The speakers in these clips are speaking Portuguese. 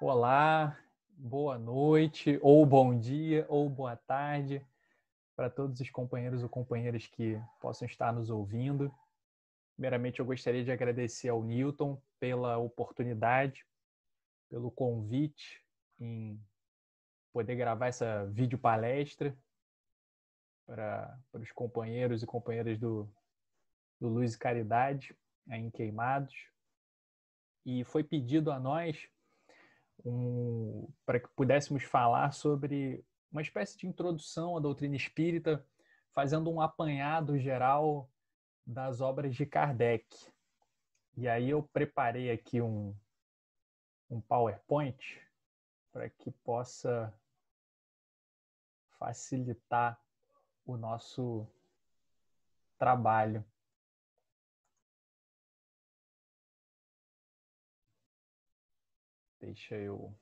Olá, boa noite, ou bom dia, ou boa tarde para todos os companheiros ou companheiras que possam estar nos ouvindo. Primeiramente, eu gostaria de agradecer ao Newton pela oportunidade, pelo convite em poder gravar essa videopalestra para os companheiros e companheiras do Luz e Caridade, aí em Queimados. E foi pedido a nós para que pudéssemos falar sobre uma espécie de introdução à doutrina espírita, fazendo um apanhado geral das obras de Kardec. E aí eu preparei aqui um PowerPoint para que possa facilitar o nosso trabalho. Deixa eu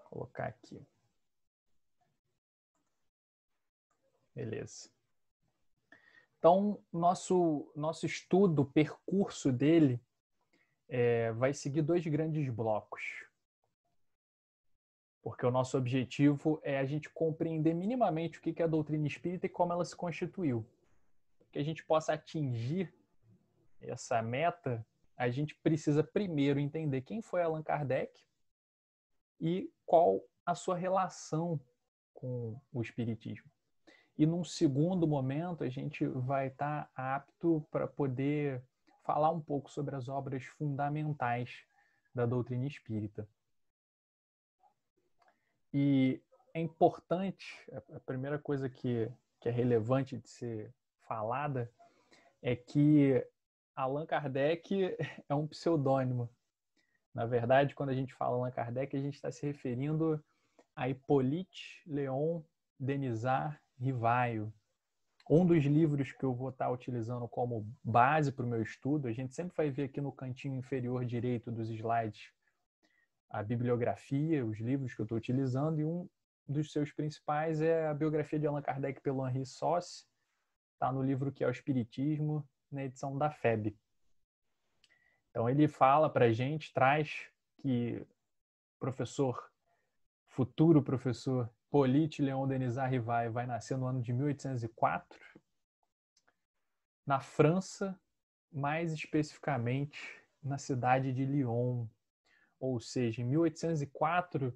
colocar aqui. Beleza. Então, nosso estudo, o percurso dele, vai seguir dois grandes blocos. Porque o nosso objetivo é a gente compreender minimamente o que é a doutrina espírita e como ela se constituiu. Para que a gente possa atingir essa meta, a gente precisa primeiro entender quem foi Allan Kardec e qual a sua relação com o espiritismo. E num segundo momento, a gente vai estar apto para poder falar um pouco sobre as obras fundamentais da doutrina espírita. E é importante, a primeira coisa que é relevante de ser falada é que Allan Kardec é um pseudônimo. Na verdade, quando a gente fala Allan Kardec, a gente está se referindo a Hippolyte Léon Denisard Rivaio. Um dos livros que eu vou estar utilizando como base para o meu estudo, a gente sempre vai ver aqui no cantinho inferior direito dos slides a bibliografia, os livros que eu estou utilizando, e um dos seus principais é a biografia de Allan Kardec pelo Henri Sauce, está no livro que é o Espiritismo, na edição da FEB. Então ele fala para a gente, traz que futuro professor Hippolyte Léon Denisard Rivail vai nascer no ano de 1804, na França, mais especificamente na cidade de Lyon, ou seja, em 1804,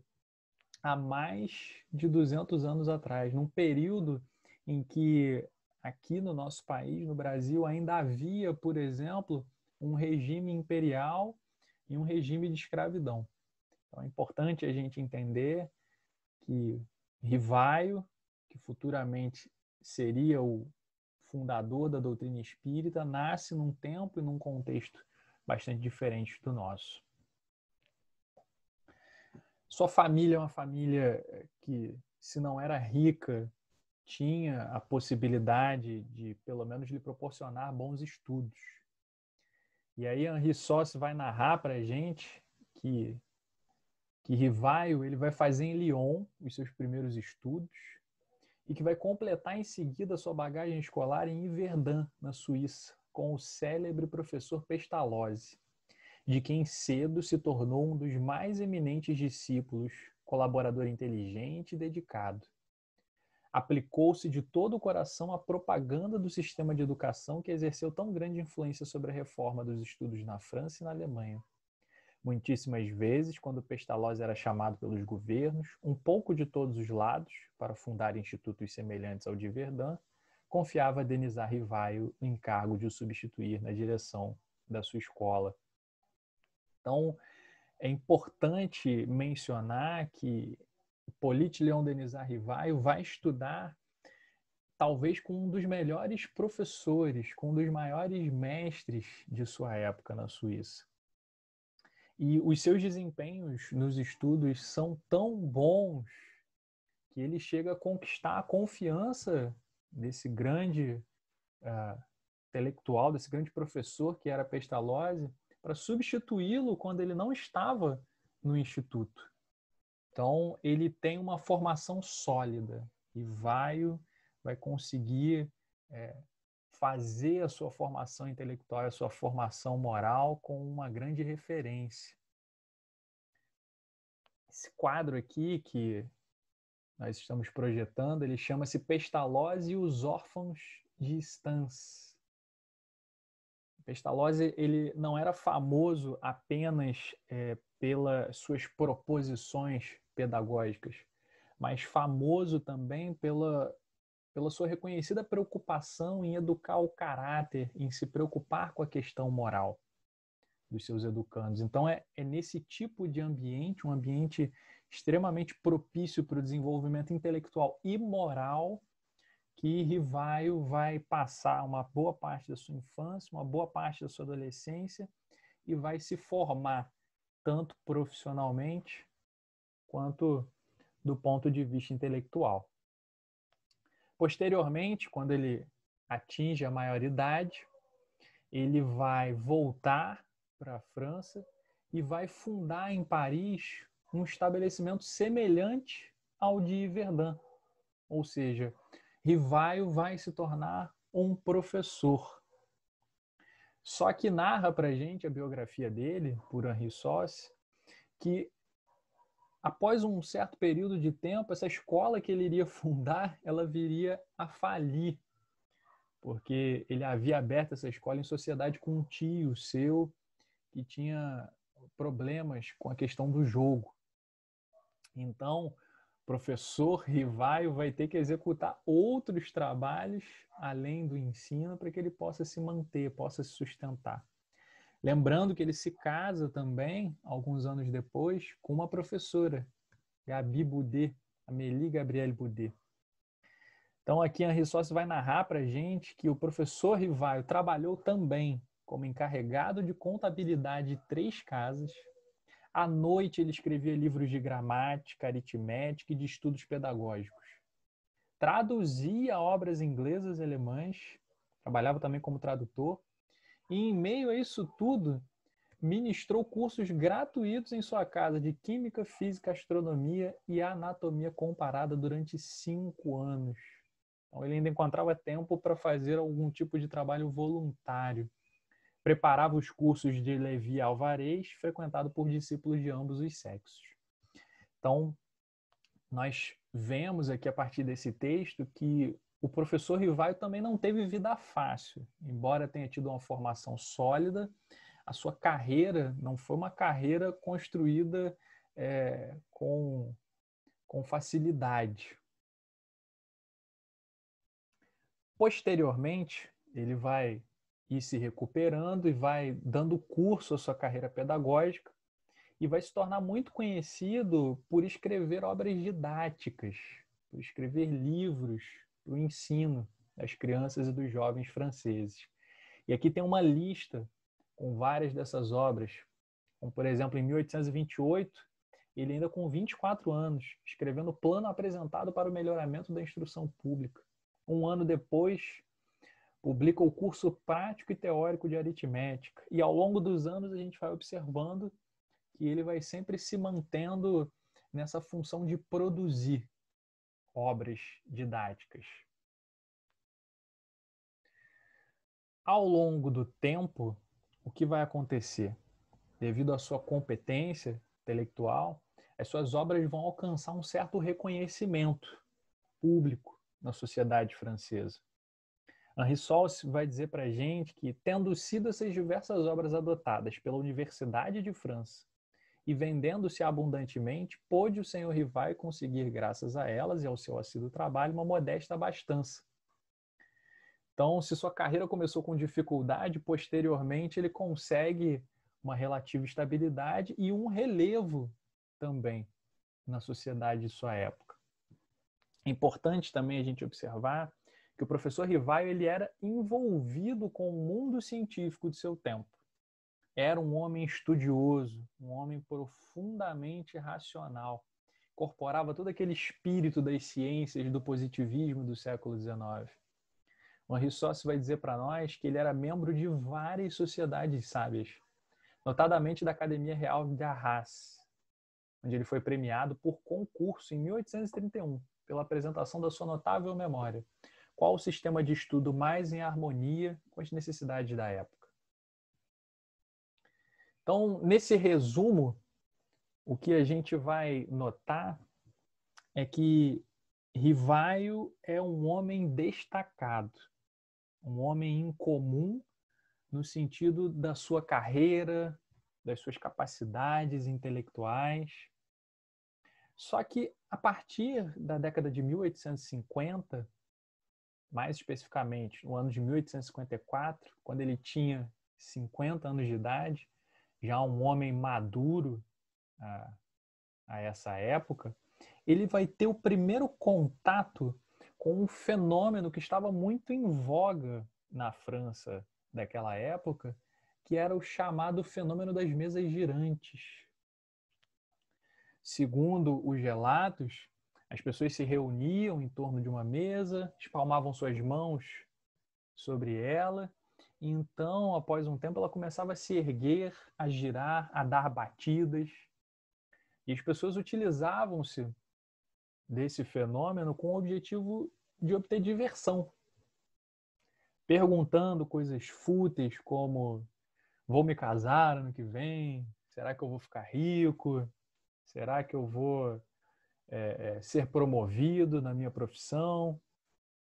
há mais de 200 anos atrás, num período em que aqui no nosso país, no Brasil, ainda havia, por exemplo, um regime imperial e um regime de escravidão. Então é importante a gente entender que Rivaio, que futuramente seria o fundador da doutrina espírita, nasce num tempo e num contexto bastante diferente do nosso. Sua família é uma família que, se não era rica, tinha a possibilidade de, pelo menos, lhe proporcionar bons estudos. E aí Henri Sauce vai narrar para a gente que Rivaio ele vai fazer em Lyon os seus primeiros estudos e que vai completar em seguida a sua bagagem escolar em Yverdun, na Suíça, com o célebre professor Pestalozzi, de quem cedo se tornou um dos mais eminentes discípulos, colaborador inteligente e dedicado. Aplicou-se de todo o coração à propaganda do sistema de educação que exerceu tão grande influência sobre a reforma dos estudos na França e na Alemanha. Muitíssimas vezes, quando Pestalozzi era chamado pelos governos, um pouco de todos os lados, para fundar institutos semelhantes ao de Verdun, confiava a Denisard Rivaio o encargo de o substituir na direção da sua escola. Então, é importante mencionar que Hippolyte Léon Denisard Rivaio vai estudar talvez com um dos melhores professores, com um dos maiores mestres de sua época na Suíça. E os seus desempenhos nos estudos são tão bons que ele chega a conquistar a confiança desse grande intelectual, desse grande professor que era Pestalozzi, para substituí-lo quando ele não estava no instituto. Então, ele tem uma formação sólida e vai conseguir fazer a sua formação intelectual, a sua formação moral com uma grande referência. Esse quadro aqui que nós estamos projetando, ele chama-se Pestalozzi e os Órfãos de Stans. Pestalozzi, ele não era famoso apenas pelas suas proposições pedagógicas, mas famoso também pela sua reconhecida preocupação em educar o caráter, em se preocupar com a questão moral dos seus educandos. Então, é nesse tipo de ambiente, um ambiente extremamente propício para o desenvolvimento intelectual e moral, que Rivaio vai passar uma boa parte da sua infância, uma boa parte da sua adolescência e vai se formar tanto profissionalmente quanto do ponto de vista intelectual. Posteriormente, quando ele atinge a maioridade, ele vai voltar para a França e vai fundar em Paris um estabelecimento semelhante ao de Verdun. Ou seja, Rivaio vai se tornar um professor. Só que narra para a gente a biografia dele, por Henri Sauce, que após um certo período de tempo, essa escola que ele iria fundar, ela viria a falir, porque ele havia aberto essa escola em sociedade com um tio seu que tinha problemas com a questão do jogo. Então, o professor Rivaio vai ter que executar outros trabalhos além do ensino para que ele possa se manter, possa se sustentar. Lembrando que ele se casa também, alguns anos depois, com uma professora, Gabi Boudet, Amélie Gabrielle Boudet. Então, aqui Henri Sauce vai narrar para a gente que o professor Rivaio trabalhou também como encarregado de contabilidade de 3 casas. À noite, ele escrevia livros de gramática, aritmética e de estudos pedagógicos. Traduzia obras inglesas e alemãs, trabalhava também como tradutor, e em meio a isso tudo, ministrou cursos gratuitos em sua casa de Química, Física, Astronomia e Anatomia Comparada durante 5 anos. Então, ele ainda encontrava tempo para fazer algum tipo de trabalho voluntário. Preparava os cursos de Levi Alvarez, frequentado por discípulos de ambos os sexos. Então, nós vemos aqui a partir desse texto que o professor Rivaio também não teve vida fácil. Embora tenha tido uma formação sólida, a sua carreira não foi uma carreira construída com facilidade. Posteriormente, ele vai ir se recuperando e vai dando curso à sua carreira pedagógica e vai se tornar muito conhecido por escrever obras didáticas, por escrever livros para o ensino das crianças e dos jovens franceses. E aqui tem uma lista com várias dessas obras, como por exemplo em 1828, ele ainda com 24 anos, escrevendo o plano apresentado para o melhoramento da instrução pública. Um ano depois, publica o curso prático e teórico de aritmética. E ao longo dos anos a gente vai observando que ele vai sempre se mantendo nessa função de produzir obras didáticas. Ao longo do tempo, o que vai acontecer? Devido à sua competência intelectual, as suas obras vão alcançar um certo reconhecimento público na sociedade francesa. Henri Sauce vai dizer para a gente que, tendo sido essas diversas obras adotadas pela Universidade de França e vendendo-se abundantemente, pôde o senhor Rivaio conseguir, graças a elas e ao seu assíduo trabalho, uma modesta abastança. Então, se sua carreira começou com dificuldade, posteriormente ele consegue uma relativa estabilidade e um relevo também na sociedade de sua época. É importante também a gente observar que o professor Rivaio ele era envolvido com o mundo científico de seu tempo. Era um homem estudioso, um homem profundamente racional. Incorporava todo aquele espírito das ciências, do positivismo do século XIX. O Henri Sauce vai dizer para nós que ele era membro de várias sociedades sábias, notadamente da Academia Real de Arras, onde ele foi premiado por concurso em 1831, pela apresentação da sua notável memória. Qual o sistema de estudo mais em harmonia com as necessidades da época? Então, nesse resumo o que a gente vai notar é que Rivaio é um homem destacado, um homem incomum no sentido da sua carreira, das suas capacidades intelectuais. Só que a partir da década de 1850, mais especificamente no ano de 1854, quando ele tinha 50 anos de idade, já um homem maduro a essa época, ele vai ter o primeiro contato com um fenômeno que estava muito em voga na França daquela época, que era o chamado fenômeno das mesas girantes. Segundo os relatos, as pessoas se reuniam em torno de uma mesa, espalmavam suas mãos sobre ela, e então, após um tempo, ela começava a se erguer, a girar, a dar batidas. E as pessoas utilizavam-se desse fenômeno com o objetivo de obter diversão, perguntando coisas fúteis como: vou me casar ano que vem? Será que eu vou ficar rico? Será que eu vou ser promovido na minha profissão?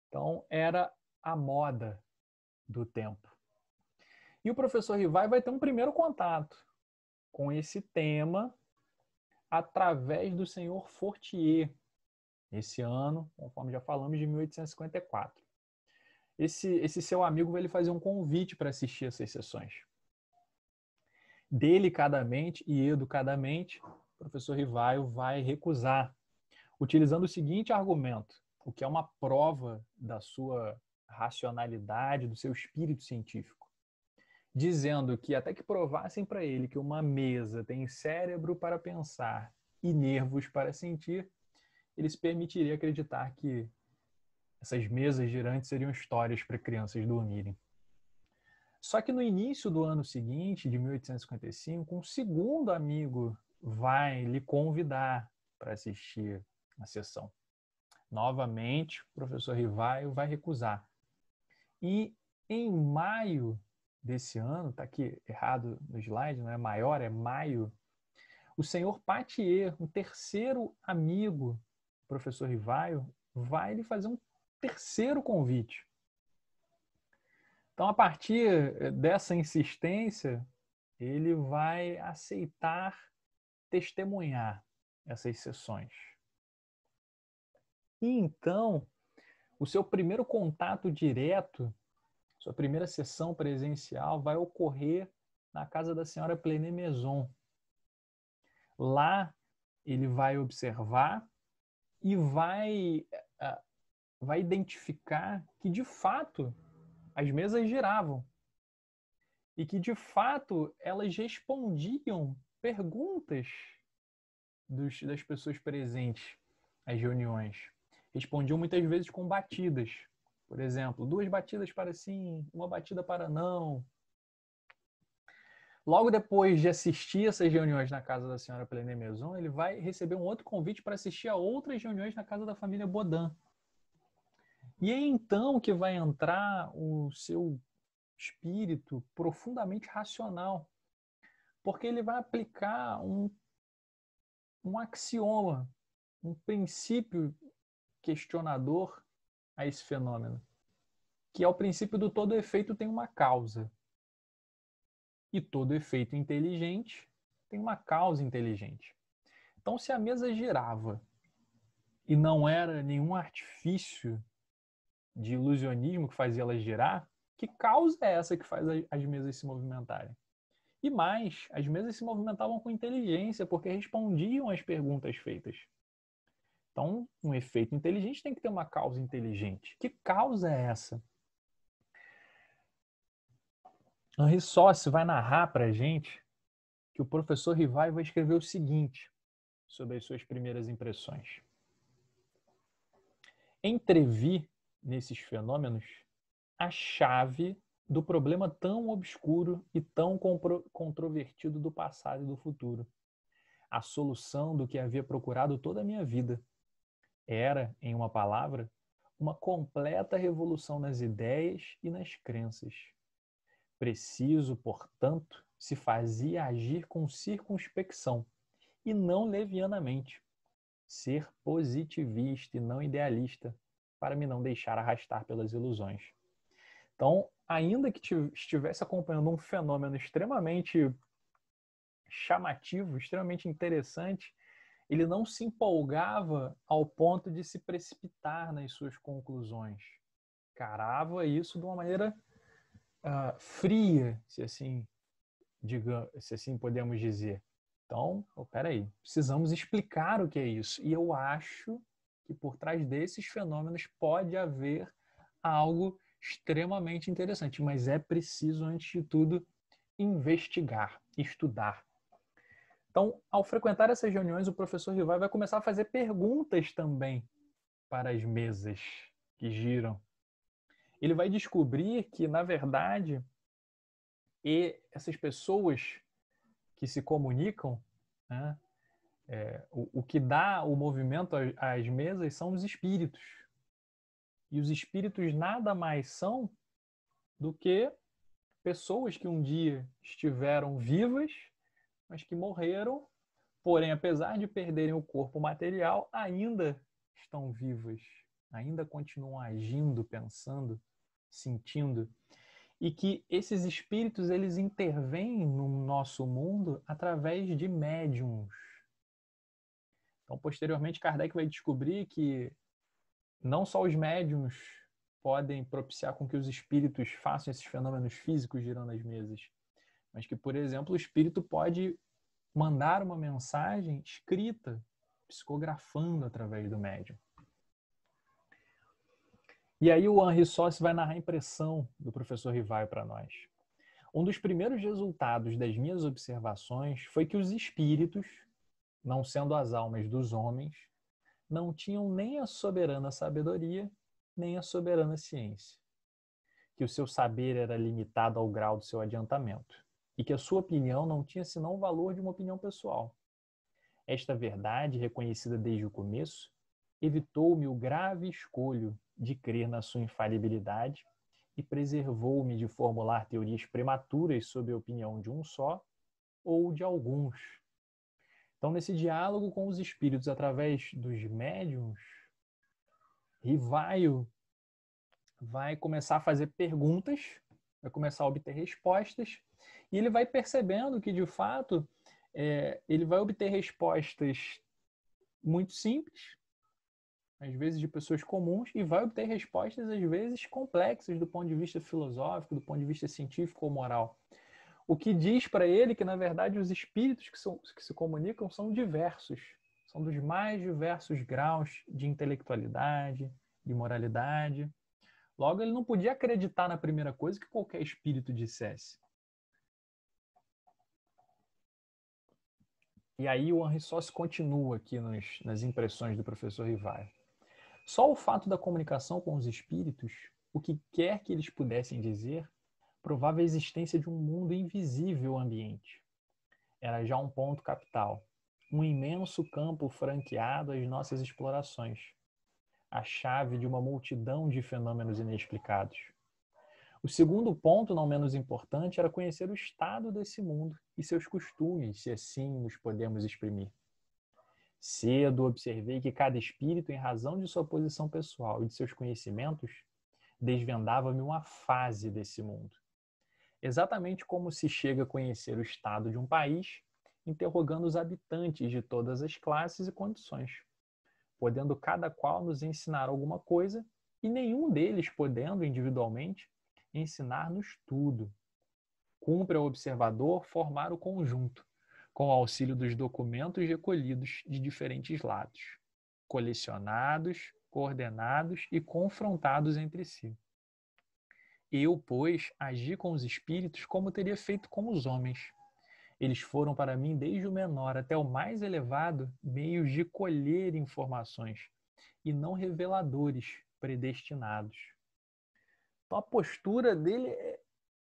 Então, era a moda do tempo. E o professor Rivai vai ter um primeiro contato com esse tema através do senhor Fortier, esse ano, conforme já falamos, de 1854. Esse seu amigo vai lhe fazer um convite para assistir essas sessões. Delicadamente e educadamente, o professor Rivaio vai recusar, utilizando o seguinte argumento, o que é uma prova da sua racionalidade, do seu espírito científico, dizendo que até que provassem para ele que uma mesa tem cérebro para pensar e nervos para sentir, ele se permitiria acreditar que essas mesas girantes seriam histórias para crianças dormirem. Só que no início do ano seguinte, de 1855, um segundo amigo vai lhe convidar para assistir a sessão. Novamente, o professor Rivaio vai recusar. E em maio desse ano, está aqui errado no slide, não é maior, é maio, o senhor Patier, um terceiro amigo do professor Rivaio, vai lhe fazer um terceiro convite. Então, a partir dessa insistência, ele vai aceitar testemunhar essas sessões. E então, o seu primeiro contato direto, sua primeira sessão presencial, vai ocorrer na casa da senhora Plené Maison. Lá, ele vai observar e vai identificar que, de fato, as mesas giravam e que, de fato, elas respondiam perguntas das pessoas presentes às reuniões. Respondiam muitas vezes com batidas. Por exemplo, 2 batidas para sim, 1 batida para não. Logo depois de assistir essas reuniões na casa da senhora Plené Maison, ele vai receber um outro convite para assistir a outras reuniões na casa da família Baudin. E é então que vai entrar o seu espírito profundamente racional, porque ele vai aplicar um axioma, um princípio questionador a esse fenômeno, que é o princípio do todo efeito tem uma causa. E todo efeito inteligente tem uma causa inteligente. Então, se a mesa girava e não era nenhum artifício de ilusionismo que fazia ela girar, que causa é essa que faz as mesas se movimentarem? E mais, as mesas se movimentavam com inteligência, porque respondiam às perguntas feitas. Então, um efeito inteligente tem que ter uma causa inteligente. Que causa é essa? Henri Sauce vai narrar para a gente que o professor Rivaio vai escrever o seguinte sobre as suas primeiras impressões. Entrevi nesses fenômenos a chave do problema tão obscuro e tão controvertido do passado e do futuro. A solução do que havia procurado toda a minha vida. Era, em uma palavra, uma completa revolução nas ideias e nas crenças. Preciso, portanto, se fazia agir com circunspecção e não levianamente. Ser positivista e não idealista, para me não deixar arrastar pelas ilusões. Então, ainda que estivesse acompanhando um fenômeno extremamente chamativo, extremamente interessante, ele não se empolgava ao ponto de se precipitar nas suas conclusões. Encarava isso de uma maneira fria, se assim podemos dizer. Então, peraí, precisamos explicar o que é isso. E eu acho que por trás desses fenômenos pode haver algo extremamente interessante, mas é preciso, antes de tudo, investigar, estudar. Então, ao frequentar essas reuniões, o professor Rivai vai começar a fazer perguntas também para as mesas que giram. Ele vai descobrir que, na verdade, essas pessoas que se comunicam, né, o que dá o movimento às mesas são os espíritos. E os espíritos nada mais são do que pessoas que um dia estiveram vivas, mas que morreram, porém, apesar de perderem o corpo material, ainda estão vivas, ainda continuam agindo, pensando, sentindo. E que esses espíritos, eles intervêm no nosso mundo através de médiums. Então, posteriormente, Kardec vai descobrir que não só os médiums podem propiciar com que os espíritos façam esses fenômenos físicos girando as mesas, mas que, por exemplo, o espírito pode mandar uma mensagem escrita, psicografando através do médium. E aí o Henri Sauce vai narrar a impressão do professor Rivai para nós. Um dos primeiros resultados das minhas observações foi que os espíritos, não sendo as almas dos homens, não tinham nem a soberana sabedoria, nem a soberana ciência. Que o seu saber era limitado ao grau do seu adiantamento, e que a sua opinião não tinha senão o valor de uma opinião pessoal. Esta verdade, reconhecida desde o começo, evitou-me o grave escolho de crer na sua infalibilidade e preservou-me de formular teorias prematuras sobre a opinião de um só ou de alguns. Então, nesse diálogo com os espíritos através dos médiuns, Rivaio vai começar a fazer perguntas, vai começar a obter respostas, e ele vai percebendo que, de fato, ele vai obter respostas muito simples, às vezes de pessoas comuns, e vai obter respostas, às vezes, complexas do ponto de vista filosófico, do ponto de vista científico ou moral. O que diz para ele que, na verdade, os espíritos que se comunicam são diversos, são dos mais diversos graus de intelectualidade, de moralidade. Logo, ele não podia acreditar na primeira coisa que qualquer espírito dissesse. E aí o Henri Sauce continua aqui nas impressões do professor Rivai. Só o fato da comunicação com os espíritos, o que quer que eles pudessem dizer, provava a existência de um mundo invisível ambiente. Era já um ponto capital, um imenso campo franqueado às nossas explorações, a chave de uma multidão de fenômenos inexplicados. O segundo ponto, não menos importante, era conhecer o estado desse mundo e seus costumes, se assim nos podemos exprimir. Cedo observei que cada espírito, em razão de sua posição pessoal e de seus conhecimentos, desvendava-me uma fase desse mundo. Exatamente como se chega a conhecer o estado de um país, interrogando os habitantes de todas as classes e condições, podendo cada qual nos ensinar alguma coisa e nenhum deles podendo, individualmente, ensinar-nos tudo. Cumpre ao observador formar o conjunto, com o auxílio dos documentos recolhidos de diferentes lados, colecionados, coordenados e confrontados entre si. Eu, pois, agi com os espíritos como teria feito com os homens. Eles foram para mim, desde o menor até o mais elevado, meios de colher informações, e não reveladores predestinados. Então a postura dele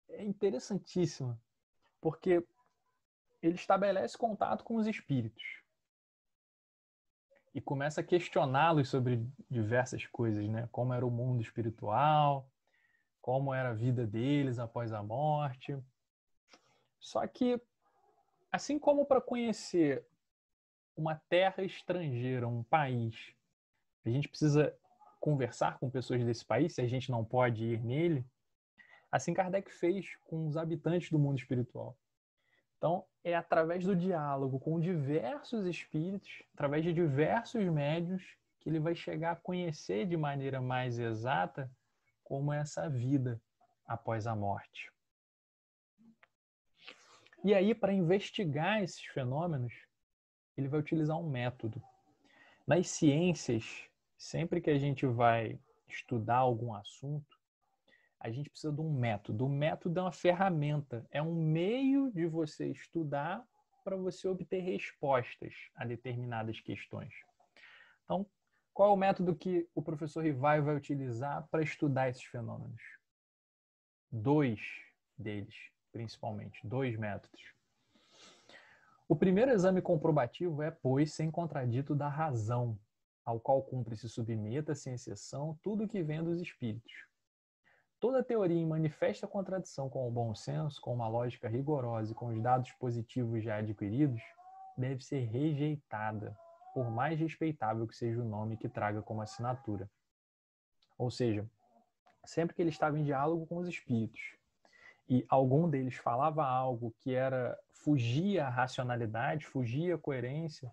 é interessantíssima, porque ele estabelece contato com os espíritos e começa a questioná-los sobre diversas coisas, né? Como era o mundo espiritual, como era a vida deles após a morte. Só que, assim como para conhecer uma terra estrangeira, um país, a gente precisa conversar com pessoas desse país, se a gente não pode ir nele. Assim Kardec fez com os habitantes do mundo espiritual. Então, é através do diálogo com diversos espíritos, através de diversos médiuns, que ele vai chegar a conhecer de maneira mais exata como é essa vida após a morte. E aí, para investigar esses fenômenos, ele vai utilizar um método. Nas ciências, sempre que a gente vai estudar algum assunto, a gente precisa de um método. O método é uma ferramenta, é um meio de você estudar para você obter respostas a determinadas questões. Então, qual é o método que o professor Rivai vai utilizar para estudar esses fenômenos? 2 deles, principalmente, 2 métodos. O primeiro exame comprobativo é, pois, sem contradito da razão, ao qual cumpre se submeta, sem exceção, tudo que vem dos espíritos. Toda teoria em manifesta contradição com o bom senso, com uma lógica rigorosa e com os dados positivos já adquiridos, deve ser rejeitada, por mais respeitável que seja o nome que traga como assinatura. Ou seja, sempre que ele estava em diálogo com os espíritos e algum deles falava algo que fugia à racionalidade, fugia à coerência,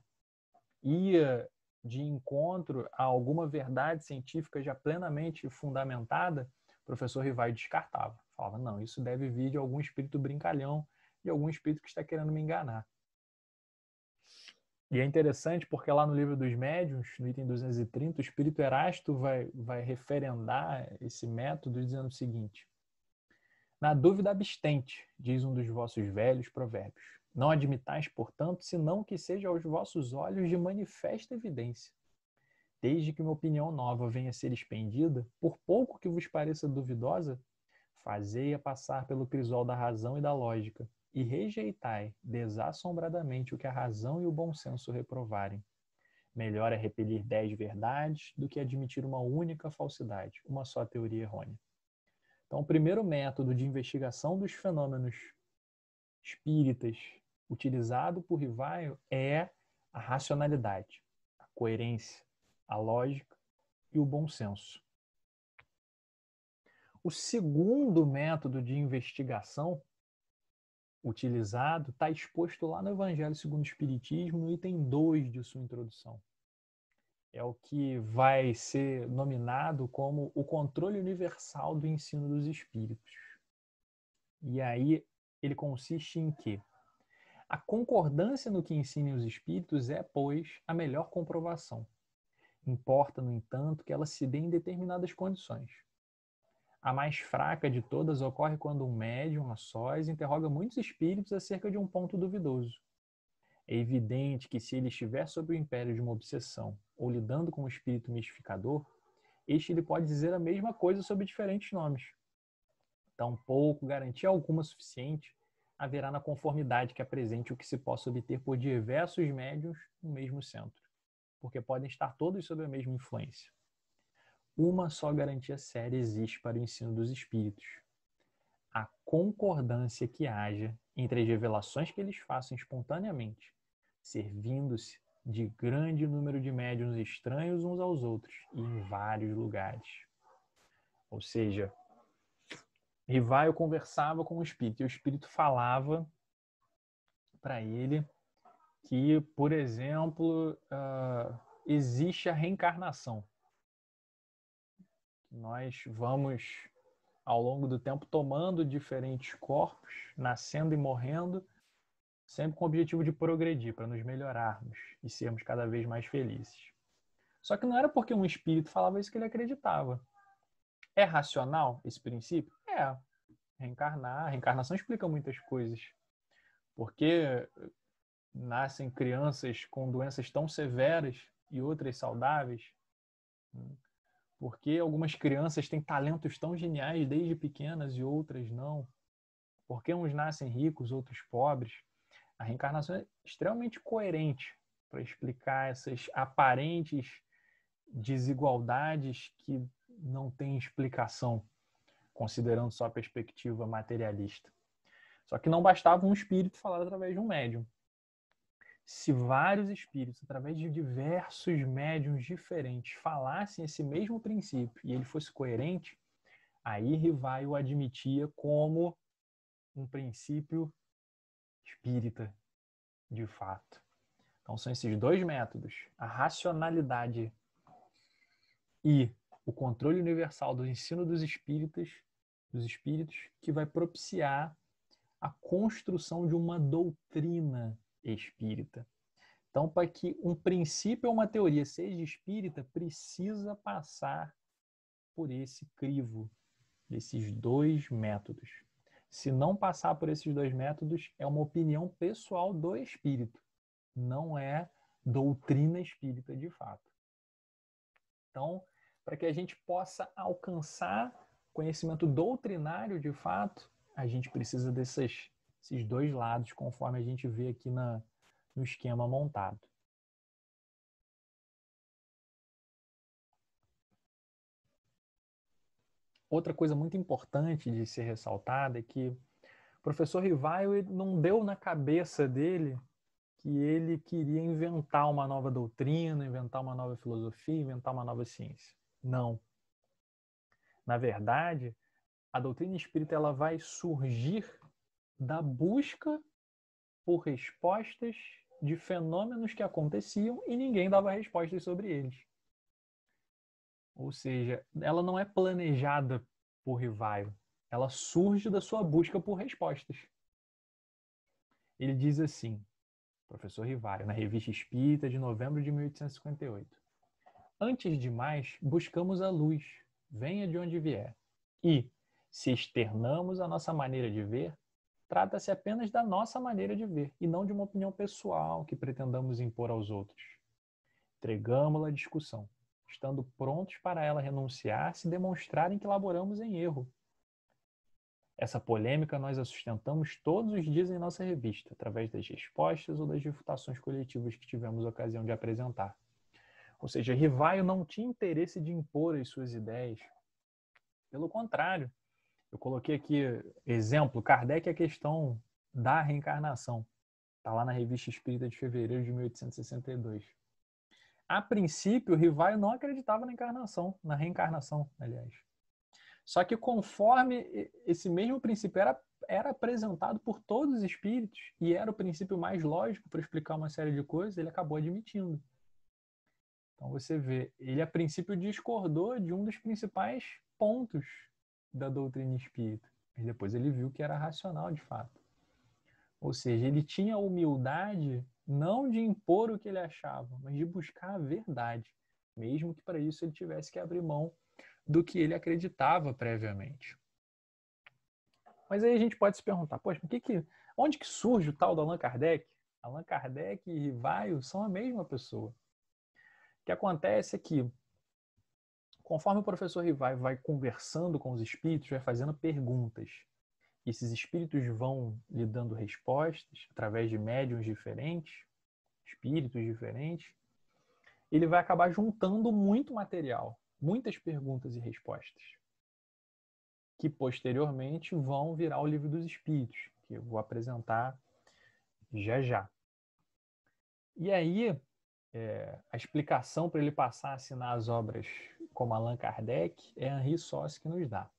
ia de encontro a alguma verdade científica já plenamente fundamentada, o professor Rivai descartava. Falava, não, isso deve vir de algum espírito brincalhão, de algum espírito que está querendo me enganar. E é interessante porque lá no livro dos médiuns, no item 230, o espírito Erasto vai referendar esse método dizendo o seguinte: na dúvida abstente, diz um dos vossos velhos provérbios. Não admitais, portanto, senão que seja aos vossos olhos de manifesta evidência. Desde que uma opinião nova venha a ser expendida, por pouco que vos pareça duvidosa, fazei-a passar pelo crisol da razão e da lógica, e rejeitai desassombradamente o que a razão e o bom senso reprovarem. Melhor é repelir 10 verdades do que admitir uma única falsidade, uma só teoria errônea. Então, o primeiro método de investigação dos fenômenos espíritas utilizado por Rivai é a racionalidade, a coerência, a lógica e o bom senso. O segundo método de investigação utilizado está exposto lá no Evangelho segundo o Espiritismo, no item 2 de sua introdução. É o que vai ser nominado como o controle universal do ensino dos espíritos. E aí ele consiste em quê? A concordância no que ensinem os espíritos é, pois, a melhor comprovação. Importa, no entanto, que ela se dê em determinadas condições. A mais fraca de todas ocorre quando um médium, a sós, interroga muitos espíritos acerca de um ponto duvidoso. É evidente que, se ele estiver sob o império de uma obsessão ou lidando com um espírito mistificador, este lhe pode dizer a mesma coisa sob diferentes nomes. Tampouco garantia alguma suficiente haverá na conformidade que apresente o que se possa obter por diversos médiuns no mesmo centro, porque podem estar todos sob a mesma influência. Uma só garantia séria existe para o ensino dos espíritos: a concordância que haja entre as revelações que eles façam espontaneamente, servindo-se de grande número de médiuns estranhos uns aos outros e em vários lugares. Ou seja, Rivai conversava com o espírito e o espírito falava para ele que, por exemplo, existe a reencarnação. Nós vamos, ao longo do tempo, tomando diferentes corpos, nascendo e morrendo, sempre com o objetivo de progredir, para nos melhorarmos e sermos cada vez mais felizes. Só que não era porque um espírito falava isso que ele acreditava. É racional esse princípio? É. A reencarnação explica muitas coisas. Porque nascem crianças com doenças tão severas e outras saudáveis? Porque algumas crianças têm talentos tão geniais desde pequenas e outras não? Porque uns nascem ricos, outros pobres? A reencarnação é extremamente coerente para explicar essas aparentes desigualdades que não têm explicação, considerando só a perspectiva materialista. Só que não bastava um espírito falar através de um médium. Se vários espíritos, através de diversos médiuns diferentes, falassem esse mesmo princípio e ele fosse coerente, aí Rivaio o admitia como um princípio espírita, de fato. Então são esses dois métodos, a racionalidade e o controle universal do ensino dos espíritos, que vai propiciar a construção de uma doutrina espírita. Então, para que um princípio ou uma teoria seja espírita, precisa passar por esse crivo, desses dois métodos. Se não passar por esses dois métodos, é uma opinião pessoal do espírito, não é doutrina espírita de fato. Então, para que a gente possa alcançar conhecimento doutrinário de fato, a gente precisa desses dois lados, conforme a gente vê aqui no esquema montado. Outra coisa muito importante de ser ressaltada é que o professor Rivaio não deu na cabeça dele que ele queria inventar uma nova doutrina, inventar uma nova filosofia, inventar uma nova ciência. Não. Na verdade, a doutrina espírita ela vai surgir da busca por respostas de fenômenos que aconteciam e ninguém dava respostas sobre eles. Ou seja, ela não é planejada por Rivaio, ela surge da sua busca por respostas. Ele diz assim, professor Rivaio, na Revista Espírita de novembro de 1858. Antes de mais, buscamos a luz, venha de onde vier. E, se externamos a nossa maneira de ver, trata-se apenas da nossa maneira de ver, e não de uma opinião pessoal que pretendamos impor aos outros. Entregamo-la à discussão, estando prontos para ela renunciar se demonstrarem que laboramos em erro. Essa polêmica nós a sustentamos todos os dias em nossa revista, através das respostas ou das refutações coletivas que tivemos ocasião de apresentar. Ou seja, Rivaio não tinha interesse de impor as suas ideias. Pelo contrário, eu coloquei aqui exemplo, Kardec, a questão da reencarnação. Está lá na Revista Espírita de fevereiro de 1862. A princípio, Rivaio não acreditava na reencarnação, aliás. Só que conforme esse mesmo princípio era apresentado por todos os espíritos e era o princípio mais lógico para explicar uma série de coisas, ele acabou admitindo. Então você vê, ele a princípio discordou de um dos principais pontos da doutrina espírita, mas depois ele viu que era racional de fato. Ou seja, ele tinha a humildade não de impor o que ele achava, mas de buscar a verdade, mesmo que para isso ele tivesse que abrir mão do que ele acreditava previamente. Mas aí a gente pode se perguntar, poxa, onde que surge o tal do Allan Kardec? Allan Kardec e Rivaio são a mesma pessoa. O que acontece é que, conforme o professor Rivaio vai conversando com os espíritos, vai fazendo perguntas, e esses espíritos vão lhe dando respostas através de médiuns diferentes, espíritos diferentes, ele vai acabar juntando muito material, muitas perguntas e respostas, que posteriormente vão virar o Livro dos Espíritos, que eu vou apresentar já já. E aí, a explicação para ele passar a assinar as obras como Allan Kardec é Henri Sauce que nos dá.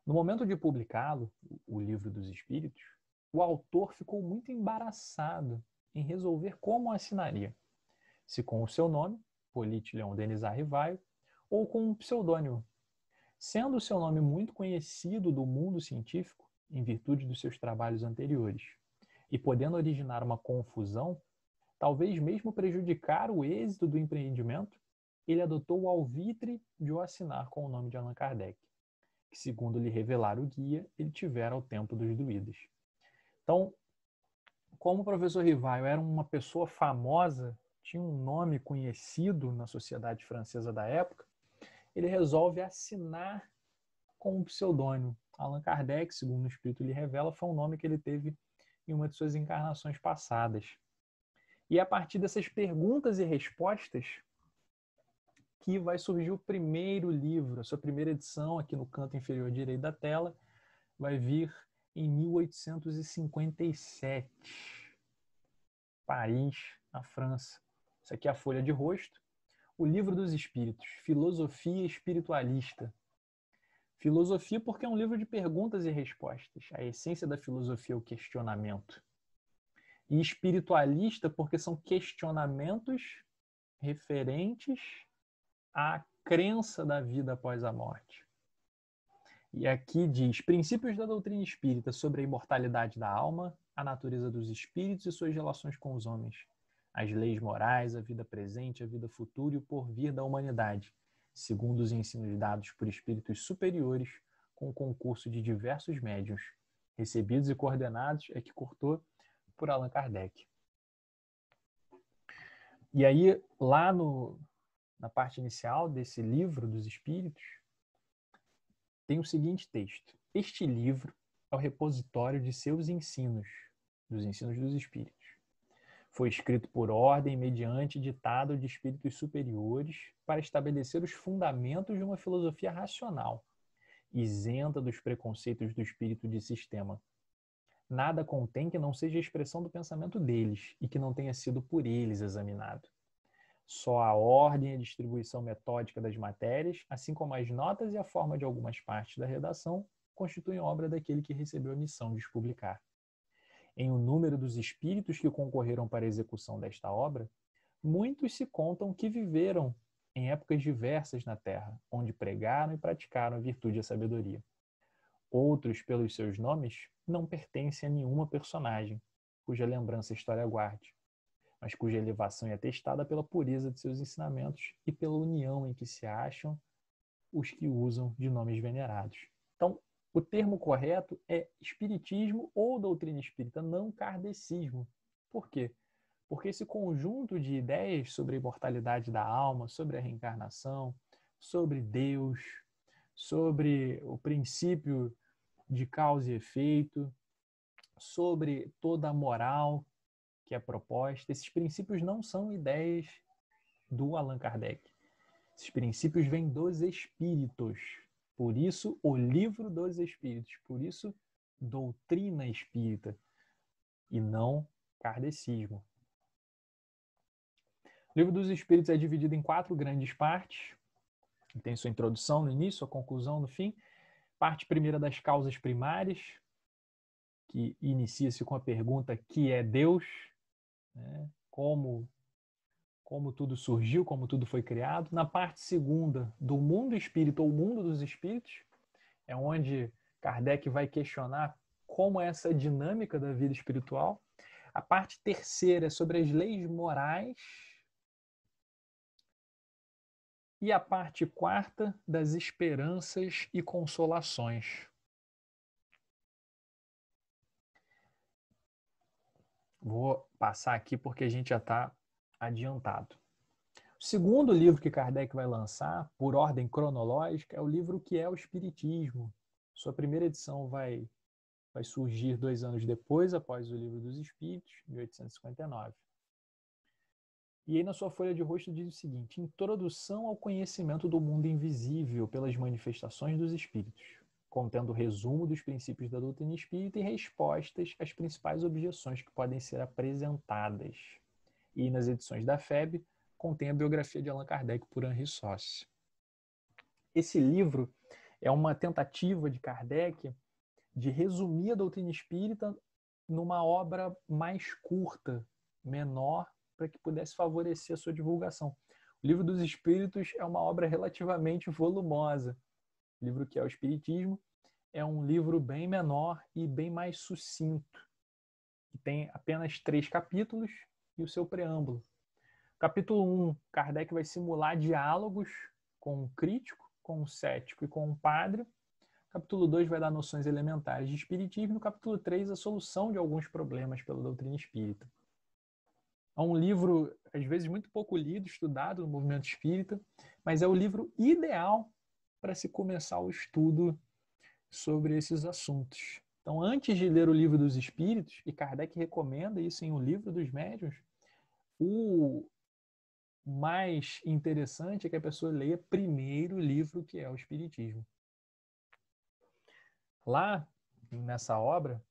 No momento de publicá-lo, o Livro dos Espíritos, o autor ficou muito embaraçado em resolver como assinaria, se com o seu nome, Hippolyte Léon Denisard Rivaio, ou com um pseudônimo. Sendo o seu nome muito conhecido do mundo científico, em virtude dos seus trabalhos anteriores, e podendo originar uma confusão, talvez mesmo prejudicar o êxito do empreendimento, ele adotou o alvitre de o assinar com o nome de Allan Kardec, que, segundo lhe revelara o guia, ele tivera ao tempo dos druidas. Então, como o professor Rivaio era uma pessoa famosa, tinha um nome conhecido na sociedade francesa da época, ele resolve assinar com um pseudônimo. Allan Kardec, segundo o Espírito lhe revela, foi um nome que ele teve em uma de suas encarnações passadas. E a partir dessas perguntas e respostas que vai surgir o primeiro livro, a sua primeira edição, aqui no canto inferior direito da tela, vai vir em 1857. Paris, na França. Isso aqui é a folha de rosto. O Livro dos Espíritos, Filosofia Espiritualista. Filosofia porque é um livro de perguntas e respostas. A essência da filosofia é o questionamento. E espiritualista porque são questionamentos referentes à crença da vida após a morte. E aqui diz: princípios da doutrina espírita sobre a imortalidade da alma, a natureza dos espíritos e suas relações com os homens, as leis morais, a vida presente, a vida futura e o porvir da humanidade, segundo os ensinos dados por espíritos superiores, com o concurso de diversos médiuns, recebidos e coordenados, é que cortou por Allan Kardec. E aí, lá na parte inicial desse livro dos Espíritos, tem o seguinte texto: este livro é o repositório de seus ensinos, dos ensinos dos Espíritos. Foi escrito por ordem mediante ditado de espíritos superiores para estabelecer os fundamentos de uma filosofia racional, isenta dos preconceitos do espírito de sistema. Nada contém que não seja a expressão do pensamento deles e que não tenha sido por eles examinado. Só a ordem e a distribuição metódica das matérias, assim como as notas e a forma de algumas partes da redação, constituem obra daquele que recebeu a missão de os publicar. Em o número dos espíritos que concorreram para a execução desta obra, muitos se contam que viveram em épocas diversas na Terra, onde pregaram e praticaram a virtude e a sabedoria. Outros, pelos seus nomes, não pertencem a nenhuma personagem, cuja lembrança a história guarde, mas cuja elevação é atestada pela pureza de seus ensinamentos e pela união em que se acham os que usam de nomes venerados. Então, o termo correto é espiritismo ou doutrina espírita, não kardecismo. Por quê? Porque esse conjunto de ideias sobre a imortalidade da alma, sobre a reencarnação, sobre Deus, sobre o princípio de causa e efeito, sobre toda a moral que é proposta, esses princípios não são ideias do Allan Kardec. Esses princípios vêm dos espíritos. Por isso, o livro dos espíritos. Por isso, doutrina espírita e não kardecismo. O livro dos espíritos é dividido em 4 grandes partes. Tem sua introdução no início, sua conclusão no fim. Parte primeira das causas primárias, que inicia-se com a pergunta: que é Deus? Né? Como tudo surgiu, como tudo foi criado. Na parte segunda, do mundo espírita ou mundo dos espíritos, é onde Kardec vai questionar como é essa dinâmica da vida espiritual. A parte terceira é sobre as leis morais. E a parte quarta, das esperanças e consolações. Vou passar aqui porque a gente já está adiantado. O segundo livro que Kardec vai lançar, por ordem cronológica, é o livro Que é o Espiritismo. Sua primeira edição vai surgir 2 anos depois, após o Livro dos Espíritos, 1859. E aí na sua folha de rosto diz o seguinte: Introdução ao conhecimento do mundo invisível pelas manifestações dos espíritos, contendo resumo dos princípios da doutrina espírita e respostas às principais objeções que podem ser apresentadas. E nas edições da FEB, contém a biografia de Allan Kardec por Henri Sauce. Esse livro é uma tentativa de Kardec de resumir a doutrina espírita numa obra mais curta, menor, para que pudesse favorecer a sua divulgação. O Livro dos Espíritos é uma obra relativamente volumosa. O livro Que é o Espiritismo é um livro bem menor e bem mais sucinto, que tem apenas 3 capítulos e o seu preâmbulo. Capítulo 1, Kardec vai simular diálogos com um crítico, com um cético e com um padre. Capítulo 2 vai dar noções elementares de espiritismo. No capítulo 3, a solução de alguns problemas pela doutrina espírita. É um livro, às vezes, muito pouco lido, estudado no movimento espírita, mas é o livro ideal para se começar o estudo sobre esses assuntos. Então, antes de ler o Livro dos Espíritos, e Kardec recomenda isso em O Livro dos Médiuns, o mais interessante é que a pessoa leia primeiro o livro Que é o Espiritismo. Lá, nessa obra,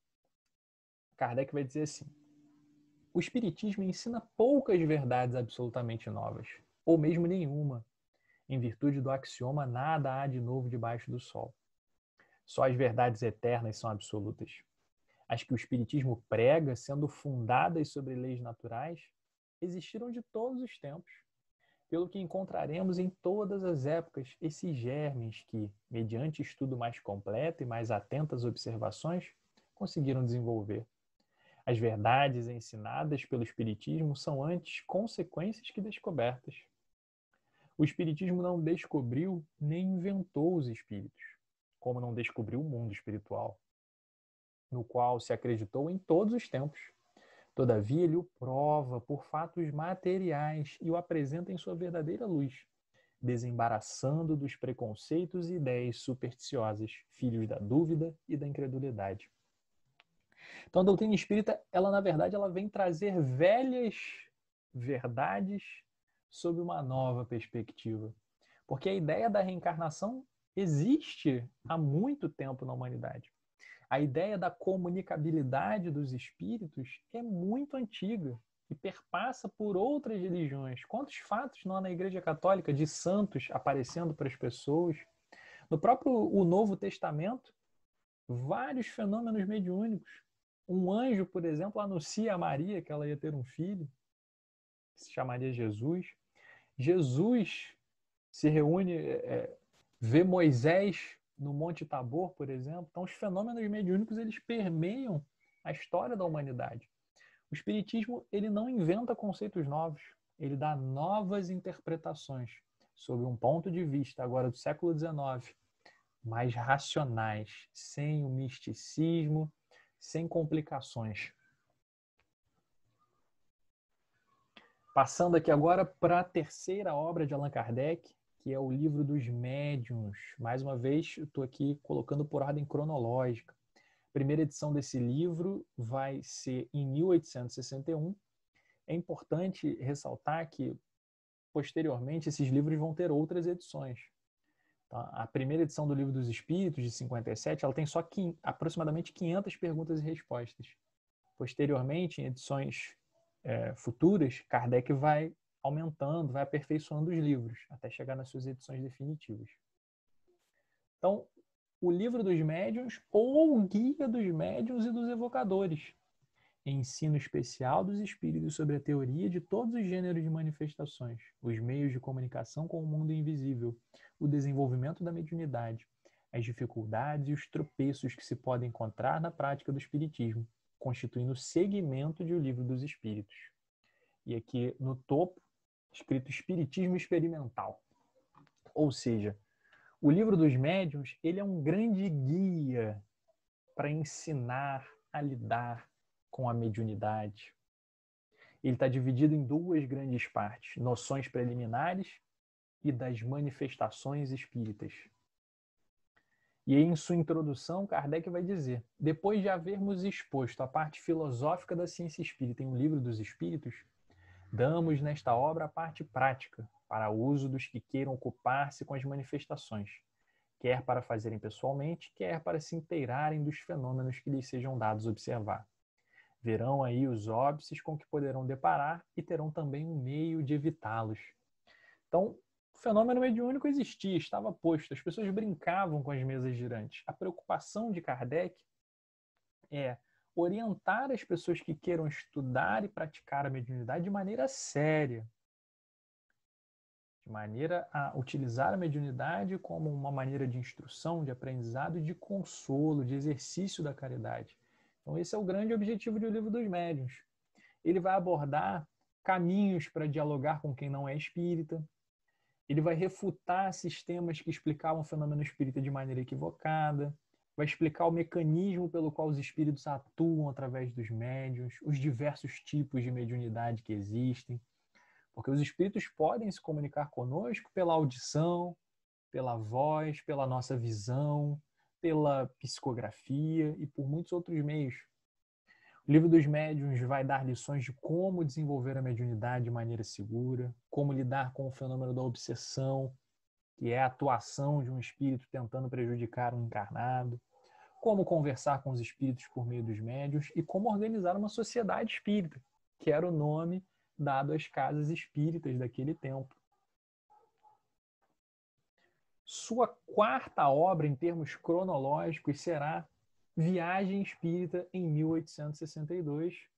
Kardec vai dizer assim: O Espiritismo ensina poucas verdades absolutamente novas, ou mesmo nenhuma, em virtude do axioma nada há de novo debaixo do sol. Só as verdades eternas são absolutas. As que o Espiritismo prega, sendo fundadas sobre leis naturais, existiram de todos os tempos, pelo que encontraremos em todas as épocas esses germes que, mediante estudo mais completo e mais atentas observações, conseguiram desenvolver. As verdades ensinadas pelo Espiritismo são antes consequências que descobertas. O Espiritismo não descobriu nem inventou os espíritos, como não descobriu o mundo espiritual, no qual se acreditou em todos os tempos. Todavia, ele o prova por fatos materiais e o apresenta em sua verdadeira luz, desembaraçando dos preconceitos e ideias supersticiosas, filhos da dúvida e da incredulidade. Então, a doutrina espírita, ela na verdade, ela vem trazer velhas verdades sob uma nova perspectiva. Porque a ideia da reencarnação existe há muito tempo na humanidade. A ideia da comunicabilidade dos espíritos é muito antiga e perpassa por outras religiões. Quantos fatos não há na Igreja Católica de santos aparecendo para as pessoas? No próprio o Novo Testamento, vários fenômenos mediúnicos. Um anjo, por exemplo, anuncia a Maria que ela ia ter um filho, que se chamaria Jesus. Jesus se reúne, vê Moisés no Monte Tabor, por exemplo. Então, os fenômenos mediúnicos, eles permeiam a história da humanidade. O Espiritismo, ele não inventa conceitos novos, ele dá novas interpretações sob um ponto de vista, agora do século XIX, mais racionais, sem o misticismo, sem complicações. Passando aqui agora para a terceira obra de Allan Kardec, que é o Livro dos Médiuns. Mais uma vez, eu estou aqui colocando por ordem cronológica. A primeira edição desse livro vai ser em 1861. É importante ressaltar que, posteriormente, esses livros vão ter outras edições. Tá? A primeira edição do Livro dos Espíritos, de 57, ela tem só aproximadamente 500 perguntas e respostas. Posteriormente, em edições futuras, Kardec vai aumentando, vai aperfeiçoando os livros, até chegar nas suas edições definitivas. Então, o Livro dos Médiuns ou o Guia dos Médiuns e dos Evocadores, ensino especial dos espíritos sobre a teoria de todos os gêneros de manifestações, os meios de comunicação com o mundo invisível, o desenvolvimento da mediunidade, as dificuldades e os tropeços que se podem encontrar na prática do espiritismo, constituindo o segmento de O Livro dos Espíritos. E aqui no topo, escrito Espiritismo Experimental. Ou seja, o Livro dos Médiuns, ele é um grande guia para ensinar a lidar com a mediunidade. Ele está dividido em duas grandes partes, noções preliminares e das manifestações espíritas. E aí, em sua introdução, Kardec vai dizer: depois de havermos exposto a parte filosófica da ciência espírita em O Livro dos Espíritos, damos nesta obra a parte prática, para uso dos que queiram ocupar-se com as manifestações, quer para fazerem pessoalmente, quer para se inteirarem dos fenômenos que lhes sejam dados observar. Verão aí os óbices com que poderão deparar e terão também um meio de evitá-los. Então, o fenômeno mediúnico existia, estava posto, as pessoas brincavam com as mesas girantes. A preocupação de Kardec é orientar as pessoas que queiram estudar e praticar a mediunidade de maneira séria, de maneira a utilizar a mediunidade como uma maneira de instrução, de aprendizado, de consolo, de exercício da caridade. Então, esse é o grande objetivo do Livro dos Médiuns. Ele vai abordar caminhos para dialogar com quem não é espírita. Ele vai refutar sistemas que explicavam o fenômeno espírita de maneira equivocada. Vai explicar o mecanismo pelo qual os espíritos atuam através dos médiuns, os diversos tipos de mediunidade que existem. Porque os espíritos podem se comunicar conosco pela audição, pela voz, pela nossa visão, pela psicografia e por muitos outros meios. O Livro dos Médiuns vai dar lições de como desenvolver a mediunidade de maneira segura, como lidar com o fenômeno da obsessão, que é a atuação de um espírito tentando prejudicar um encarnado, como conversar com os espíritos por meio dos médiuns e como organizar uma sociedade espírita. que era o nome dado às casas espíritas daquele tempo. Sua quarta obra, em termos cronológicos, será Viagem Espírita, em 1862,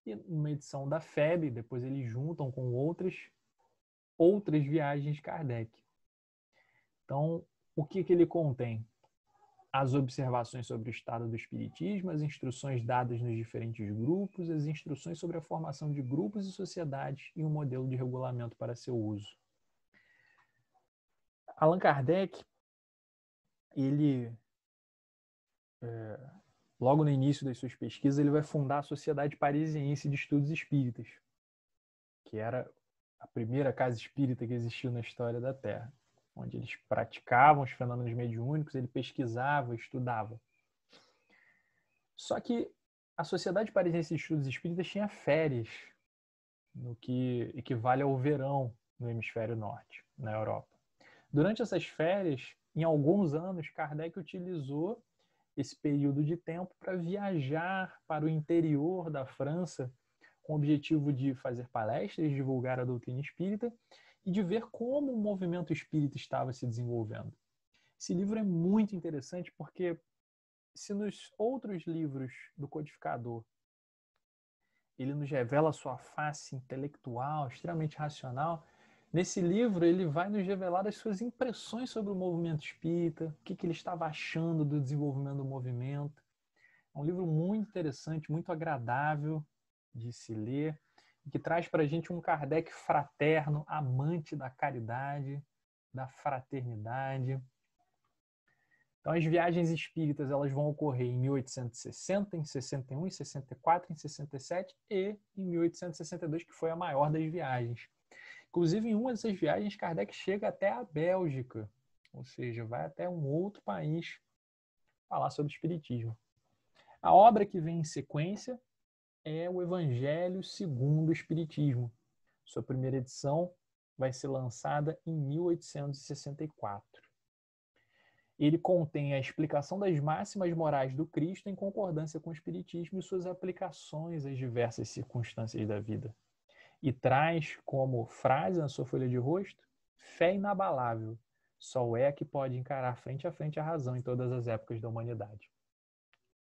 e uma edição da FEB, depois eles juntam com outras viagens de Kardec. Então, o que ele contém? As observações sobre o estado do espiritismo, as instruções dadas nos diferentes grupos, as instruções sobre a formação de grupos e sociedades e um modelo de regulamento para seu uso. Allan Kardec, ele, logo no início das suas pesquisas, ele vai fundar a Sociedade Parisiense de Estudos Espíritas, que era a primeira casa espírita que existiu na história da Terra, onde eles praticavam os fenômenos mediúnicos, ele pesquisava, estudava. Só que a Sociedade Parisiense de Estudos Espíritas tinha férias, no que equivale ao verão no hemisfério norte, na Europa. Durante essas férias, em alguns anos, Kardec utilizou esse período de tempo para viajar para o interior da França, com o objetivo de fazer palestras, divulgar a doutrina espírita e de ver como o movimento espírita estava se desenvolvendo. Esse livro é muito interessante porque, se nos outros livros do codificador ele nos revela a sua face intelectual, extremamente racional, nesse livro ele vai nos revelar as suas impressões sobre o movimento espírita, o que ele estava achando do desenvolvimento do movimento. É um livro muito interessante, muito agradável de se ler, e que traz para a gente um Kardec fraterno, amante da caridade, da fraternidade. Então, as viagens espíritas elas vão ocorrer em 1860, em 61, em 64, em 67 e em 1862, que foi a maior das viagens. Inclusive, em uma dessas viagens, Kardec chega até a Bélgica, ou seja, vai até um outro país falar sobre espiritismo. A obra que vem em sequência é o Evangelho segundo o Espiritismo. Sua primeira edição vai ser lançada em 1864. Ele contém a explicação das máximas morais do Cristo em concordância com o Espiritismo e suas aplicações às diversas circunstâncias da vida. E traz como frase na sua folha de rosto: fé inabalável, só é a que pode encarar frente a frente a razão em todas as épocas da humanidade.